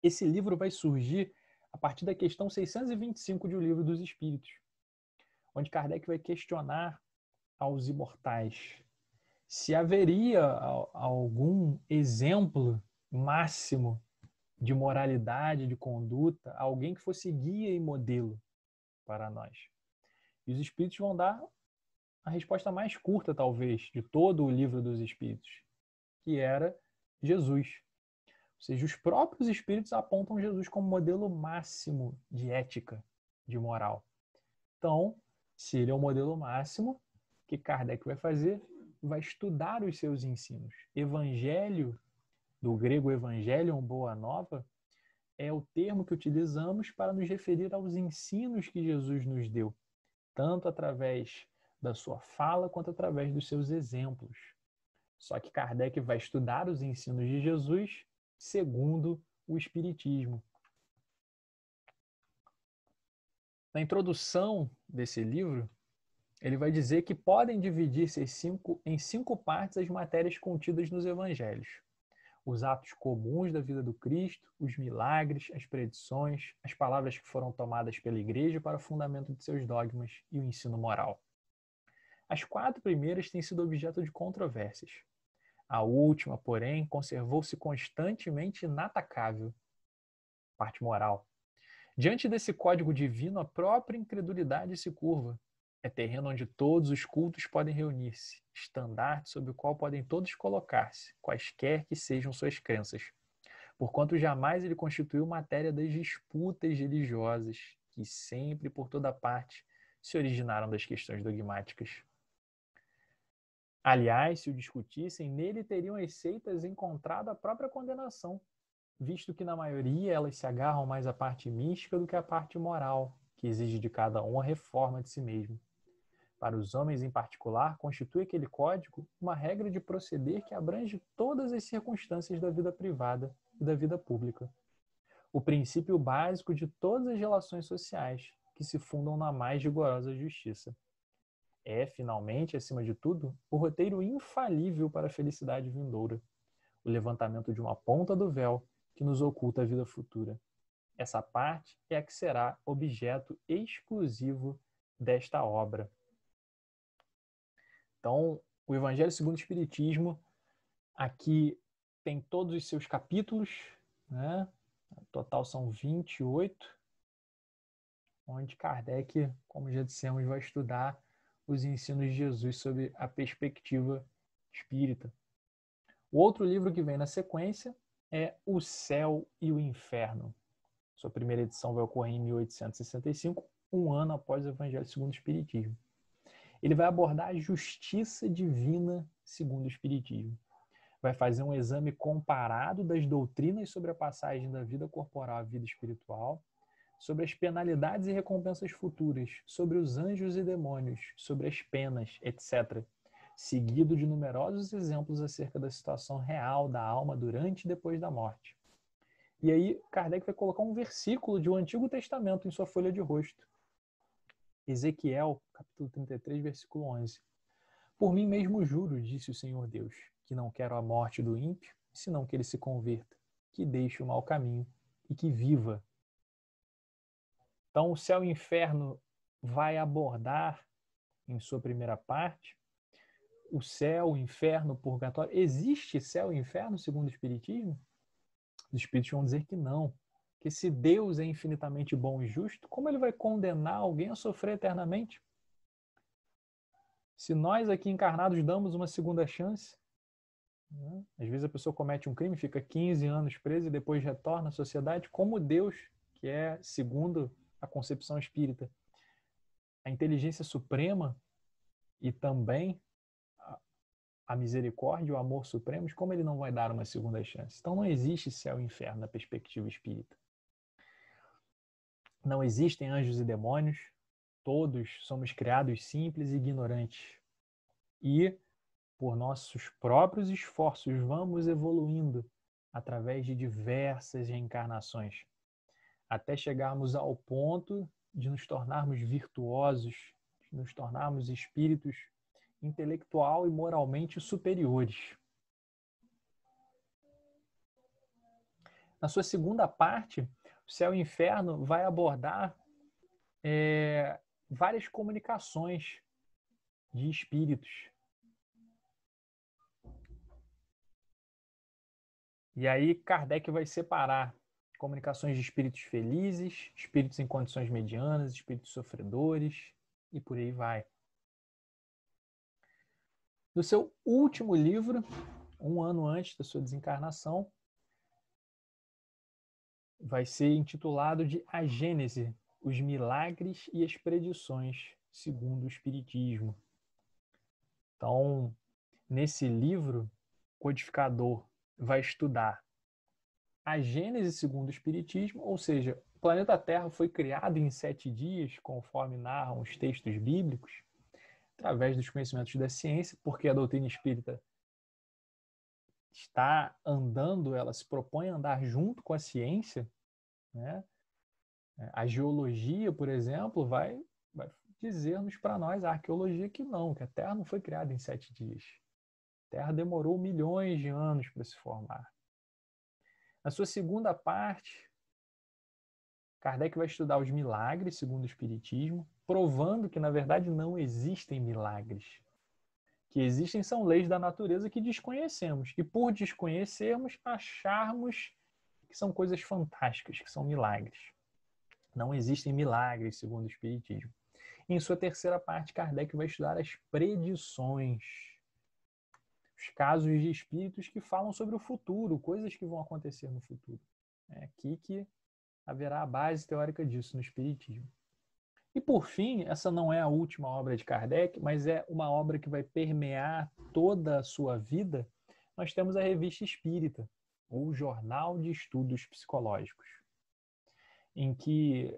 Esse livro vai surgir a partir da questão 625 de O Livro dos Espíritos, onde Kardec vai questionar aos imortais se haveria algum exemplo máximo de moralidade, de conduta, alguém que fosse guia e modelo para nós. E os Espíritos vão dar a resposta mais curta, talvez, de todo o Livro dos Espíritos, que era Jesus. Ou seja, os próprios Espíritos apontam Jesus como modelo máximo de ética, de moral. Então, se ele é o modelo máximo, o que Kardec vai fazer? Vai estudar os seus ensinos. Evangelho, do grego evangelion, boa nova, é o termo que utilizamos para nos referir aos ensinos que Jesus nos deu, tanto através da sua fala quanto através dos seus exemplos. Só que Kardec vai estudar os ensinos de Jesus segundo o Espiritismo. Na introdução desse livro, ele vai dizer que podem dividir-se em 5 partes as matérias contidas nos evangelhos: os atos comuns da vida do Cristo, os milagres, as predições, as palavras que foram tomadas pela Igreja para o fundamento de seus dogmas e o ensino moral. As 4 primeiras têm sido objeto de controvérsias. A última, porém, conservou-se constantemente inatacável. Parte moral. Diante desse código divino, a própria incredulidade se curva. É terreno onde todos os cultos podem reunir-se, estandarte sobre o qual podem todos colocar-se, quaisquer que sejam suas crenças, porquanto jamais ele constituiu matéria das disputas religiosas, que sempre e por toda parte se originaram das questões dogmáticas. Aliás, se o discutissem, nele teriam as seitas encontrado a própria condenação, visto que na maioria elas se agarram mais à parte mística do que à parte moral, que exige de cada um a reforma de si mesmo. Para os homens em particular, constitui aquele código uma regra de proceder que abrange todas as circunstâncias da vida privada e da vida pública. O princípio básico de todas as relações sociais, que se fundam na mais rigorosa justiça. É, finalmente, acima de tudo, o roteiro infalível para a felicidade vindoura, o levantamento de uma ponta do véu que nos oculta a vida futura. Essa parte é a que será objeto exclusivo desta obra. Então, o Evangelho segundo o Espiritismo, aqui tem todos os seus capítulos, né? No total são 28, onde Kardec, como já dissemos, vai estudar os ensinos de Jesus sob a perspectiva espírita. O outro livro que vem na sequência é O Céu e o Inferno. Sua primeira edição vai ocorrer em 1865, um ano após o Evangelho segundo o Espiritismo. Ele vai abordar a justiça divina segundo o Espiritismo. Vai fazer um exame comparado das doutrinas sobre a passagem da vida corporal à vida espiritual, sobre as penalidades e recompensas futuras, sobre os anjos e demônios, sobre as penas, etc., seguido de numerosos exemplos acerca da situação real da alma durante e depois da morte. E aí, Kardec vai colocar um versículo de um Antigo Testamento em sua folha de rosto. Ezequiel, capítulo 33, versículo 11. Por mim mesmo juro, disse o Senhor Deus, que não quero a morte do ímpio, senão que ele se converta, que deixe o mau caminho e que viva. Então, o céu e o inferno vai abordar, em sua primeira parte, o céu, o inferno, o purgatório. Existe céu e inferno, segundo o Espiritismo? Os Espíritos vão dizer que não. Que se Deus é infinitamente bom e justo, como ele vai condenar alguém a sofrer eternamente? Se nós aqui encarnados damos uma segunda chance, né? Às vezes a pessoa comete um crime, fica 15 anos preso e depois retorna à sociedade, como Deus, que é, segundo a concepção espírita, a inteligência suprema e também a misericórdia, o amor supremos, como ele não vai dar uma segunda chance? Então não existe céu e inferno na perspectiva espírita. Não existem anjos e demônios, todos somos criados simples e ignorantes. E, por nossos próprios esforços, vamos evoluindo através de diversas reencarnações, até chegarmos ao ponto de nos tornarmos virtuosos, de nos tornarmos espíritos intelectual e moralmente superiores. Na sua segunda parte, o Céu e o Inferno vai abordar várias comunicações de espíritos. E aí Kardec vai separar comunicações de espíritos felizes, espíritos em condições medianas, espíritos sofredores e por aí vai. No seu último livro, um ano antes da sua desencarnação, vai ser intitulado de A Gênese, os milagres e as predições segundo o Espiritismo. Então, nesse livro, o codificador vai estudar a Gênese segundo o Espiritismo, ou seja, o planeta Terra foi criado em 7 dias, conforme narram os textos bíblicos, através dos conhecimentos da ciência, porque a doutrina espírita está andando, ela se propõe a andar junto com a ciência, né? A geologia, por exemplo, vai dizer-nos para nós, a arqueologia, que não, que a Terra não foi criada em 7 dias. A Terra demorou milhões de anos para se formar. Na sua segunda parte, Kardec vai estudar os milagres, segundo o Espiritismo, provando que, na verdade, não existem milagres. Que existem são leis da natureza que desconhecemos. E por desconhecermos, acharmos que são coisas fantásticas, que são milagres. Não existem milagres, segundo o Espiritismo. Em sua terceira parte, Kardec vai estudar as predições. Os casos de espíritos que falam sobre o futuro, coisas que vão acontecer no futuro. É aqui que haverá a base teórica disso no Espiritismo. E por fim, essa não é a última obra de Kardec, mas é uma obra que vai permear toda a sua vida. Nós temos a Revista Espírita, ou Jornal de Estudos Psicológicos, em que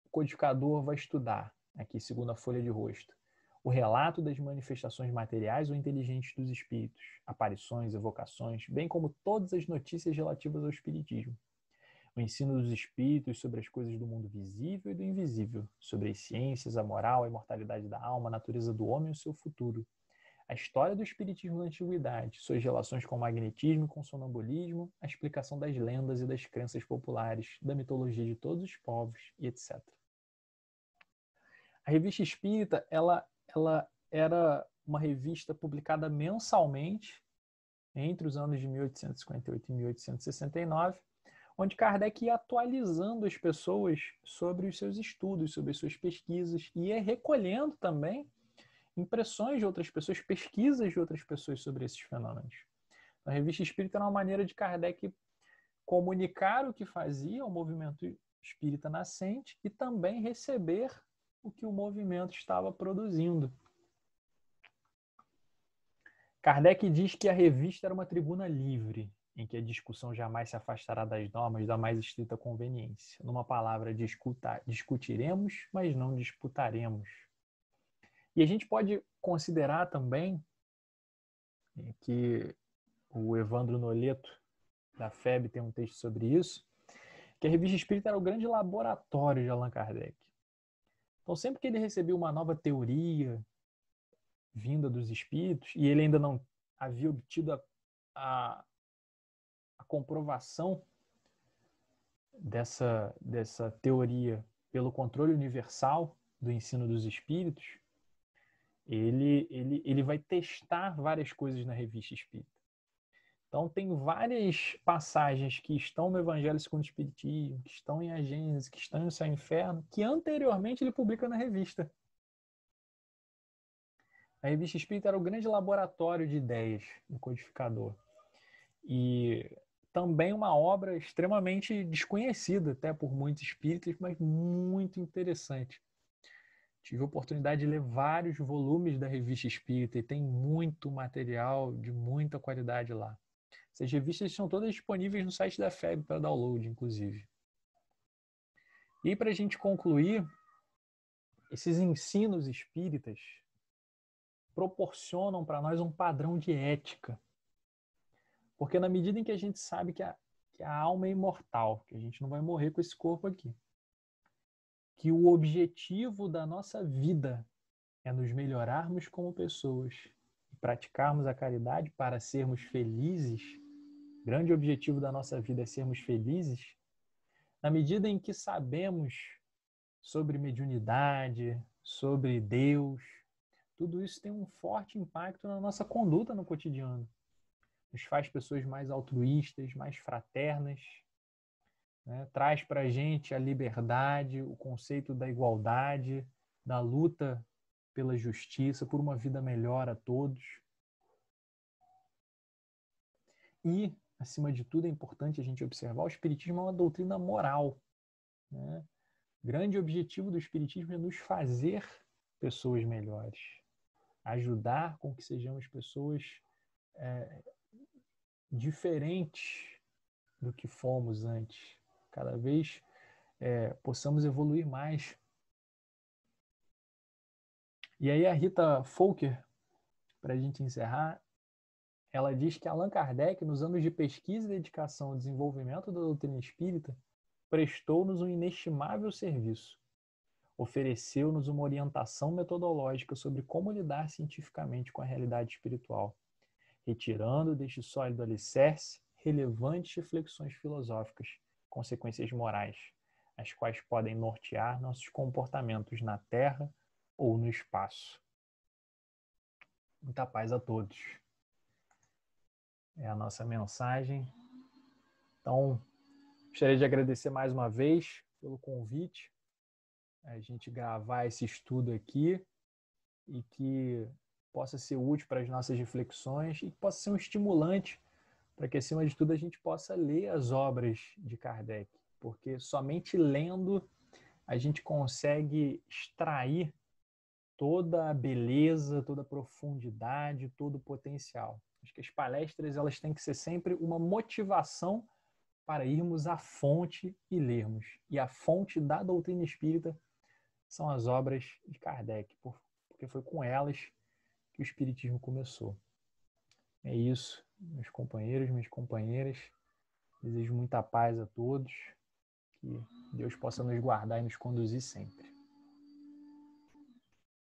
o codificador vai estudar, aqui segundo a folha de rosto, o relato das manifestações materiais ou inteligentes dos espíritos, aparições, evocações, bem como todas as notícias relativas ao espiritismo. o ensino dos espíritos sobre as coisas do mundo visível e do invisível, sobre as ciências, a moral, a imortalidade da alma, a natureza do homem e o seu futuro, a história do espiritismo na antiguidade, suas relações com o magnetismo e com o sonambulismo, a explicação das lendas e das crenças populares, da mitologia de todos os povos e etc. A Revista Espírita, ela era uma revista publicada mensalmente entre os anos de 1858 e 1869, onde Kardec ia atualizando as pessoas sobre os seus estudos, sobre as suas pesquisas, e ia recolhendo também impressões de outras pessoas, pesquisas de outras pessoas sobre esses fenômenos. A Revista Espírita era uma maneira de Kardec comunicar o que fazia o movimento espírita nascente e também receber o que o movimento estava produzindo. Kardec diz que a revista era uma tribuna livre, em que a discussão jamais se afastará das normas da mais estrita conveniência. Numa palavra, discutiremos, mas não disputaremos. E a gente pode considerar também que o Evandro Noleto, da FEB, tem um texto sobre isso, que a Revista Espírita era o grande laboratório de Allan Kardec. Então, sempre que ele recebia uma nova teoria vinda dos espíritos, e ele ainda não havia obtido a comprovação dessa teoria pelo controle universal do ensino dos espíritos, ele vai testar várias coisas na Revista Espírita. Então, tem várias passagens que estão no Evangelho segundo o Espiritismo, que estão em A Gênese, que estão em O Céu e o Inferno, que anteriormente ele publica na revista. A Revista Espírita era o grande laboratório de ideias do codificador. E também uma obra extremamente desconhecida até por muitos espíritas, mas muito interessante. Tive a oportunidade de ler vários volumes da Revista Espírita e tem muito material de muita qualidade lá. Essas revistas são todas disponíveis no site da FEB para download, inclusive. E para a gente concluir, esses ensinos espíritas proporcionam para nós um padrão de ética. Porque na medida em que a gente sabe que a alma é imortal, que a gente não vai morrer com esse corpo aqui, que o objetivo da nossa vida é nos melhorarmos como pessoas e praticarmos a caridade para sermos felizes, o grande objetivo da nossa vida é sermos felizes, na medida em que sabemos sobre mediunidade, sobre Deus, tudo isso tem um forte impacto na nossa conduta no cotidiano. Nos faz pessoas mais altruístas, mais fraternas, né? Traz para a gente a liberdade, o conceito da igualdade, da luta pela justiça, por uma vida melhor a todos. E, acima de tudo, é importante a gente observar, o Espiritismo é uma doutrina moral, né? O grande objetivo do Espiritismo é nos fazer pessoas melhores, ajudar com que sejamos pessoas diferentes do que fomos antes. Cada vez possamos evoluir mais. E aí a Rita Folker, para a gente encerrar, ela diz que Allan Kardec, nos anos de pesquisa e dedicação ao desenvolvimento da doutrina espírita, prestou-nos um inestimável serviço. Ofereceu-nos uma orientação metodológica sobre como lidar cientificamente com a realidade espiritual, retirando deste sólido alicerce relevantes reflexões filosóficas, consequências morais, as quais podem nortear nossos comportamentos na Terra ou no espaço. Muita paz a todos. É a nossa mensagem. Então, gostaria de agradecer mais uma vez pelo convite, a gente gravar esse estudo aqui e que possa ser útil para as nossas reflexões e que possa ser um estimulante para que, acima de tudo, a gente possa ler as obras de Kardec, porque somente lendo a gente consegue extrair toda a beleza, toda a profundidade, todo o potencial. Acho que as palestras elas têm que ser sempre uma motivação para irmos à fonte e lermos. E a fonte da doutrina espírita são as obras de Kardec, porque foi com elas que o Espiritismo começou. É isso, meus companheiros, minhas companheiras. Desejo muita paz a todos. Que Deus possa nos guardar e nos conduzir sempre.